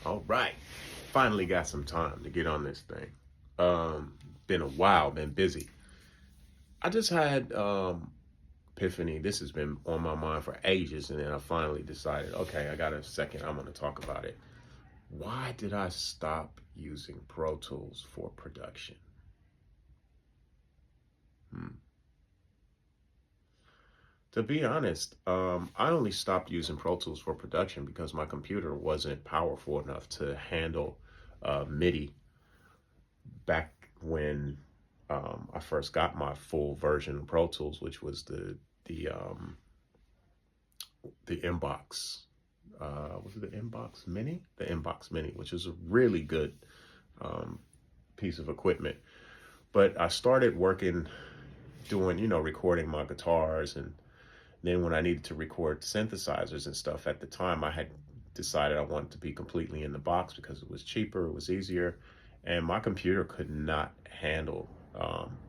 All right. Finally got some time to get on this thing. Been a while, been busy. I just had epiphany. This has been on my mind for ages, and then I finally decided, okay, I got a second. I'm gonna talk about it. Why did I stop using Pro Tools for production? Hmm. To be honest, I only stopped using Pro Tools for production because my computer wasn't powerful enough to handle MIDI back when I first got my full version of Pro Tools, which was the um, the Inbox. Was it the Inbox Mini? The Inbox Mini, which is a really good um, piece of equipment. But I started working, doing recording my guitars, and then when I needed to record synthesizers and stuff at the time, I had decided I wanted to be completely in the box because it was cheaper, it was easier, and my computer could not handle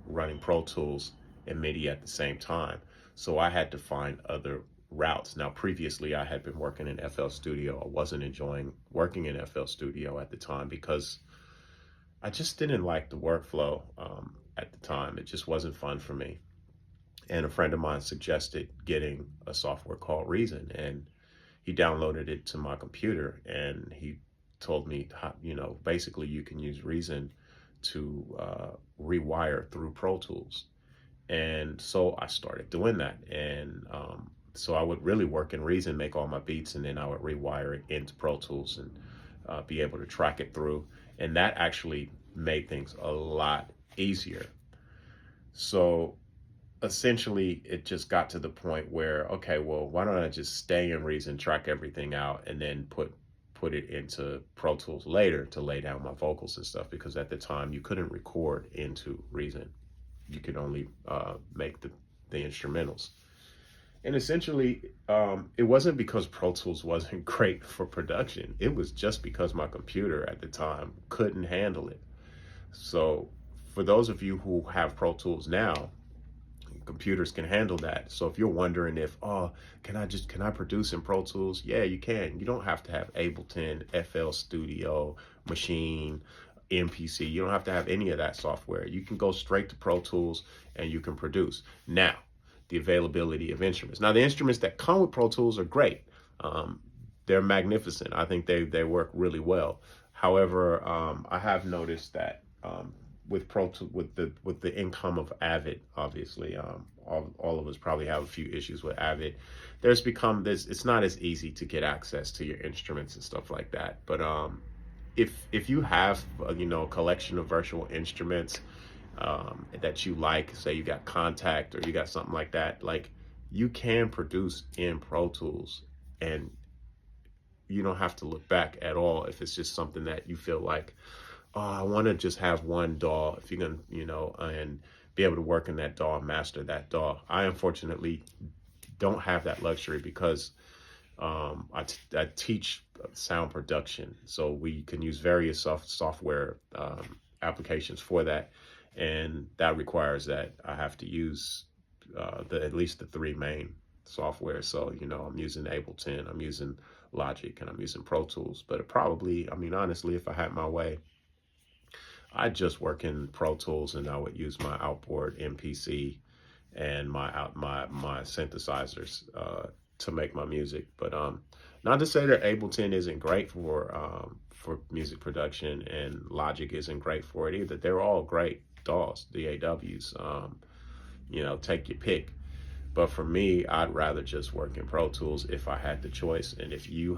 running Pro Tools and MIDI at the same time. So I had to find other routes. Now, previously, I had been working in FL Studio. I wasn't enjoying working in FL Studio at the time because I just didn't like the workflow at the time. It just wasn't fun for me. And a friend of mine suggested getting a software called Reason, and he downloaded it to my computer, and he told me how, basically you can use Reason to rewire through Pro Tools. And so I started doing that. And so I would really work in Reason, make all my beats, and then I would rewire it into Pro Tools and be able to track it through. And that actually made things a lot easier. So essentially, it just got to the point where, okay, well, why don't I just stay in Reason, track everything out, and then put it into Pro Tools later to lay down my vocals and stuff, because at the time you couldn't record into Reason. You could only make the instrumentals. And essentially, it wasn't because Pro Tools wasn't great for production. It was just because my computer at the time couldn't handle it. So for those of you who have Pro Tools now, computers can handle that. So if you're wondering if, oh, can I produce in Pro Tools? Yeah, you can. You don't have to have Ableton, FL Studio, Machine, MPC. You don't have to have any of that software. You can go straight to Pro Tools and you can produce. Now, the availability of instruments. Now, the instruments that come with Pro Tools are great. They're magnificent. I think they work really well. However, I have noticed that with with the income of Avid, obviously, all of us probably have a few issues with Avid. There's become this. It's not as easy to get access to your instruments and stuff like that. But if you have a collection of virtual instruments that you like, say you got Contact or you got something like that, like you can produce in Pro Tools, and you don't have to look back at all if it's just something that you feel like, oh, I want to just have one DAW. If you're gonna, and be able to work in that DAW, master that DAW. I unfortunately don't have that luxury because I teach sound production, so we can use various software applications for that, and that requires that I have to use at least the three main software. So I'm using Ableton, I'm using Logic, and I'm using Pro Tools. But probably, I mean, honestly, if I had my way, I just work in Pro Tools, and I would use my outboard MPC and my synthesizers to make my music. But not to say that Ableton isn't great for music production and Logic isn't great for it either. They're all great DAWs, DAWs. Take your pick. But for me, I'd rather just work in Pro Tools if I had the choice. And if you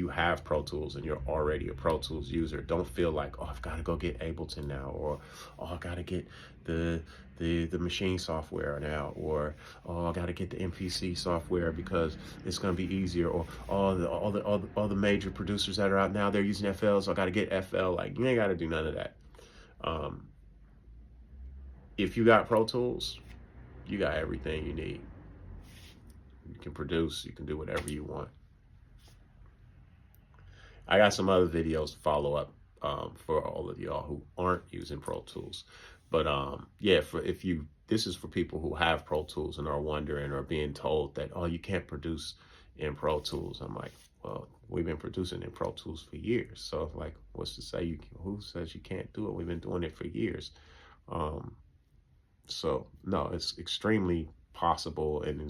have Pro Tools and you're already a Pro Tools user, don't feel like, oh, I've got to go get Ableton now, or oh, I got to get the Machine software now, or oh, I got to get the MPC software because it's going to be easier, or all the major producers that are out now, they're using FL, so I got to get FL. Like, you ain't got to do none of that. If you got Pro Tools, you got everything you need. You can produce, you can do whatever you want. I got some other videos to follow up for all of y'all who aren't using Pro Tools. But yeah, this is for people who have Pro Tools and are wondering or being told that, oh, you can't produce in Pro Tools. I'm like, Well, we've been producing in Pro Tools for years. So like, what's to say who says you can't do it? We've been doing it for years. Um, so no, it's extremely possible, and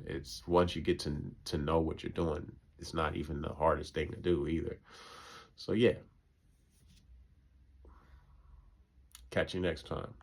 it's once you get to know what you're doing, it's not even the hardest thing to do either. So yeah, catch you next time.